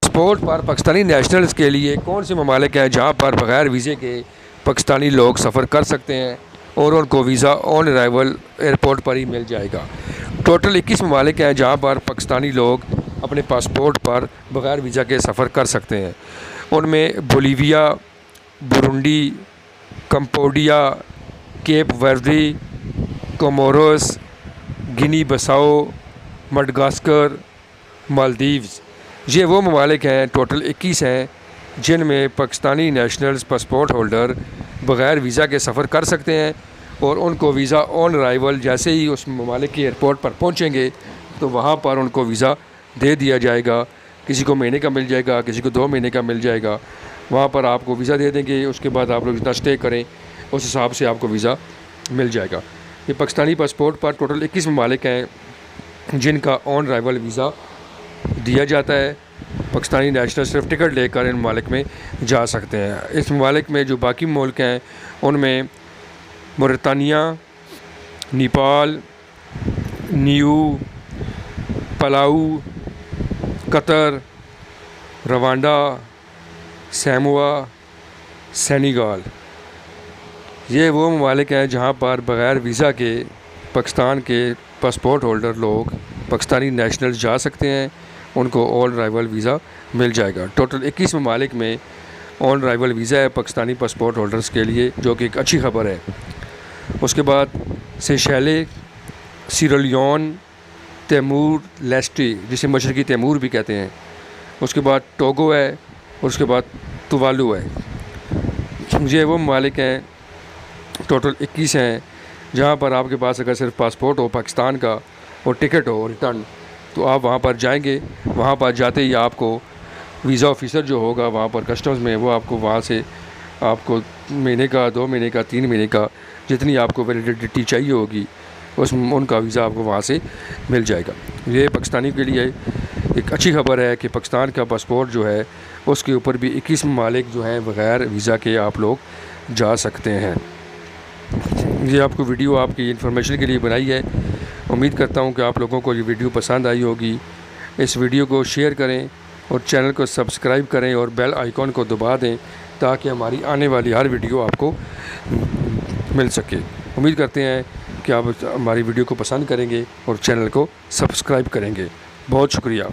Passport पर Pakistani nationals के लिए कौन से ममालिक हैं जहाँ पर बग़ैर वीज़े के पाकिस्तानी लोग सफ़र कर सकते हैं और उनको वीज़ा ऑन अराइवल एयरपोर्ट पर ही मिल जाएगा। टोटल 21 ममालिक हैं जहाँ पर पाकिस्तानी लोग अपने पासपोर्ट पर बग़ैर वीज़ा के सफ़र कर सकते हैं। उनमें बोलीविया, बुरुंडी, कंबोडिया, केप वर्दी, कोमोरोस, गिनी बिसाओ, मडगास्कर, मालदीव्स, ये वो ममालिक हैं, टोटल 21 हैं, जिनमें पाकिस्तानी नेशनल्स पासपोर्ट होल्डर बग़ैर वीज़ा के सफ़र कर सकते हैं और उनको वीज़ा ऑन अराइवल जैसे ही उस ममालिक के एयरपोर्ट पर पहुंचेंगे तो वहाँ पर उनको वीज़ा दे दिया जाएगा। किसी को महीने का मिल जाएगा, किसी को 2 महीने का मिल जाएगा। वहाँ पर आपको वीज़ा दे देंगे, उसके बाद आप लोग जितना स्टे करें उस हिसाब से आपको वीज़ा मिल जाएगा। ये पाकिस्तानी पासपोर्ट पर टोटल 21 ममालिक हैं जिनका ऑन अराइवल वीज़ा दिया जाता है। पाकिस्तानी नेशनल सिर्फ टिकट लेकर इन ममालिक में जा सकते हैं। इस ममालिक में जो बाकी मुल्क हैं उनमें Mauritania, Nepal, Niue, Palau, Qatar, Rwanda, Samoa, Senegal, ये वो ममालिक हैं जहाँ पर बग़ैर वीज़ा के पाकिस्तान के पासपोर्ट होल्डर लोग पाकिस्तानी नेशनल्स जा सकते हैं, उनको ऑन अराइवल वीज़ा मिल जाएगा। टोटल 21 ममालिक में ऑन अराइवल वीज़ा है पाकिस्तानी पासपोर्ट होल्डर्स के लिए, जो कि एक अच्छी खबर है। उसके बाद सेशेल्स, सियरा-लियोन, तैमूर लेस्टे, जिसे मशरक़ी तैमूर भी कहते हैं, उसके बाद टोगो है और उसके बाद तुवालू है। ये वो ममालिक हैं, टोटल 21 हैं, जहाँ पर आपके पास अगर सिर्फ पासपोर्ट हो पाकिस्तान का और टिकट हो रिटर्न, तो आप वहाँ पर जाएंगे। वहाँ पर जाते ही आपको वीज़ा ऑफिसर जो होगा वहाँ पर कस्टम्स में, वो आपको वहाँ से आपको महीने का, 2 महीने का, 3 महीने का, जितनी आपको वैलिडिटी चाहिए होगी उनका वीज़ा आपको वहाँ से मिल जाएगा। ये पाकिस्तानी के लिए एक अच्छी खबर है कि पाकिस्तान का पासपोर्ट जो है उसके ऊपर भी 21 ममालिक जो हैं बग़ैर वीज़ा के आप लोग जा सकते हैं। ये आपको वीडियो आपकी इन्फॉर्मेशन के लिए बनाई है। उम्मीद करता हूँ कि आप लोगों को ये वीडियो पसंद आई होगी। इस वीडियो को शेयर करें और चैनल को सब्सक्राइब करें और बेल आइकॉन को दबा दें ताकि हमारी आने वाली हर वीडियो आपको मिल सके। उम्मीद करते हैं कि आप हमारी वीडियो को पसंद करेंगे और चैनल को सब्सक्राइब करेंगे। बहुत शुक्रिया।